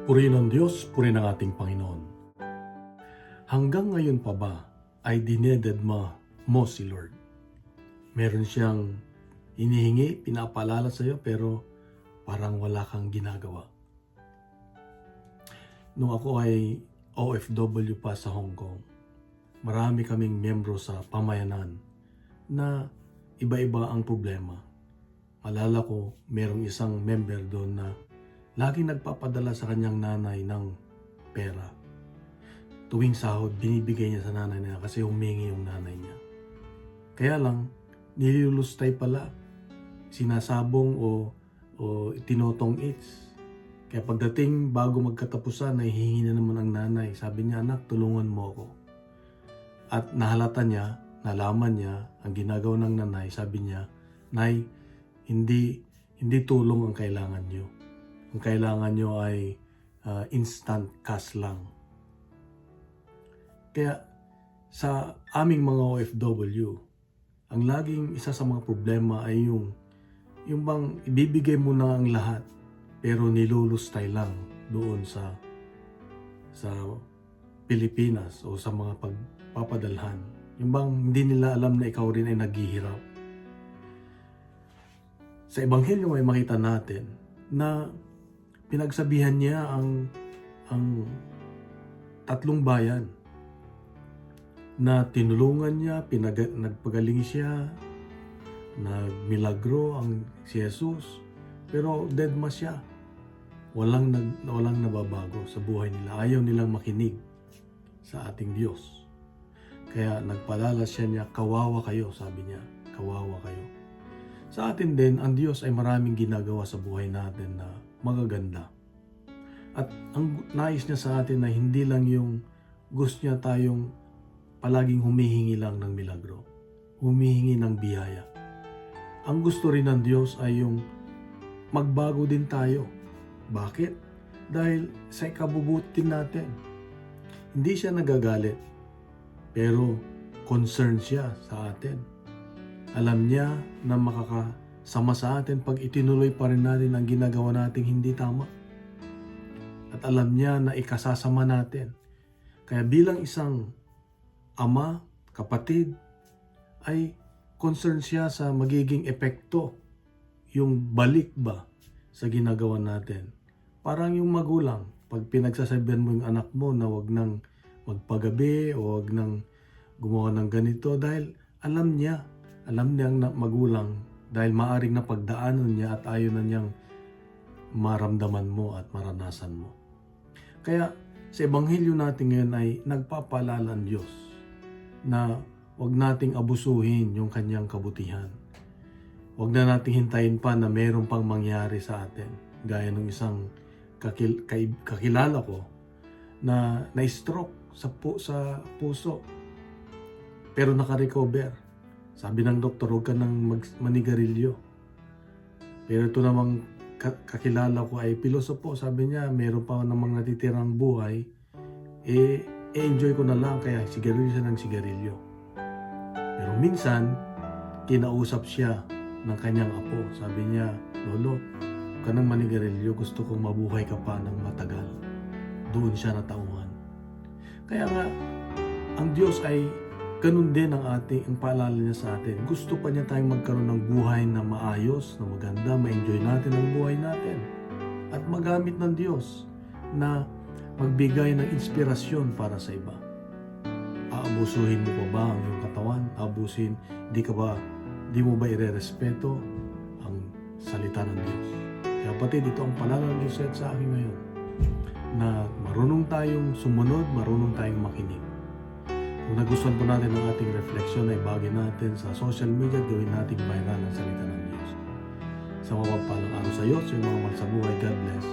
Purihin ng Diyos, purihin ng ating Panginoon. Hanggang ngayon pa ba ay dinededma mo si Lord? Meron siyang hinihingi, pinapaalala sa iyo pero parang wala kang ginagawa. Nung ako ay OFW pa sa Hong Kong, marami kaming miyembro sa pamayanan na iba-iba ang problema. Malala ko, merong isang member doon na laging nagpapadala sa kanyang nanay ng pera. Tuwing sahod, binibigay niya sa nanay niya kasi humingi yung nanay niya. Kaya lang, nilulustay pala, sinasabong o tinotong its. Kaya pagdating bago magkatapusan, nahihingi na naman ang nanay. Sabi niya, anak, tulungan mo ako. At nahalata niya, nalaman niya, ang ginagawa ng nanay, sabi niya, Nay, hindi tulong ang kailangan niyo. Ang kailangan nyo ay instant cash lang. Kaya sa aming mga OFW, ang laging isa sa mga problema ay yung bang ibibigay mo na ang lahat pero nilulustay lang doon sa Pilipinas o sa mga pagpapadalhan. Yung bang hindi nila alam na ikaw rin ay naghihirap. Sa Ebanghelyo ay makita natin na pinagsabihan niya ang tatlong bayan na tinulungan niya, nagpagaling siya, nagmilagro ang si Jesus, pero deadma siya. Walang nababago sa buhay nila. Ayaw nilang makinig sa ating Diyos. Kaya nagpalala niya, kawawa kayo, sabi niya, kawawa kayo. Sa atin din, ang Diyos ay maraming ginagawa sa buhay natin na magaganda. At ang nais niya sa atin na hindi lang yung gusto niya tayong palaging humihingi lang ng milagro, humihingi ng biyaya. Ang gusto rin ng Diyos ay yung magbago din tayo. Bakit? Dahil sa ikabubuti natin. Hindi siya nagagalit, pero concerned siya sa atin. Alam niya na makakasama sa atin pag itinuloy pa rin natin ang ginagawa nating hindi tama. At alam niya na ikasasama natin. Kaya bilang isang ama, kapatid, ay concern siya sa magiging epekto, yung balik ba sa ginagawa natin. Parang yung magulang, pag pinagsasabihan mo yung anak mo na wag nang magpagabi o wag nang gumawa ng ganito dahil alam niyang magulang dahil maaring napagdaanan niya at ayaw na niyang maramdaman mo at maranasan mo. Kaya sa Ebanghelyo natin ngayon ay nagpapaalala ang Diyos na huwag nating abusuhin yung kanyang kabutihan. Huwag na nating hintayin pa na mayroon pang mangyari sa atin. Gaya ng isang kakilala ko na na-stroke sa puso pero naka-recover. Sabi ng doktor, huwag ka nang manigarilyo. Pero ito namang kakilala ko ay pilosopo. Sabi niya, meron pa namang natitirang buhay. Enjoy ko na lang, kaya sigarilyo siya ng sigarilyo. Pero minsan, kinausap siya ng kanyang apo. Sabi niya, Lolo, huwag ka nang manigarilyo. Gusto kong mabuhay ka pa ng matagal. Doon siya natauhan. Kaya nga, ang Diyos ay ganun din ang paalala niya sa atin. Gusto pa niya tayong magkaroon ng buhay na maayos, na maganda, ma-enjoy natin ang buhay natin. At magamit ng Diyos na magbigay ng inspirasyon para sa iba. Aabusuhin mo pa ba ang iyong katawan? Di mo ba irerespeto ang salita ng Diyos? Kaya kapatid, ito ang paalala ng Diyos sa akin ngayon. Na marunong tayong sumunod, marunong tayong makinig. Kung nagustuhan po natin ang ating refleksyon ay bagay natin sa social media, gawin natin viral ang salita ng Diyos. Sa mapagpalang araw sa iyo, sa mga magsabuhay, God bless.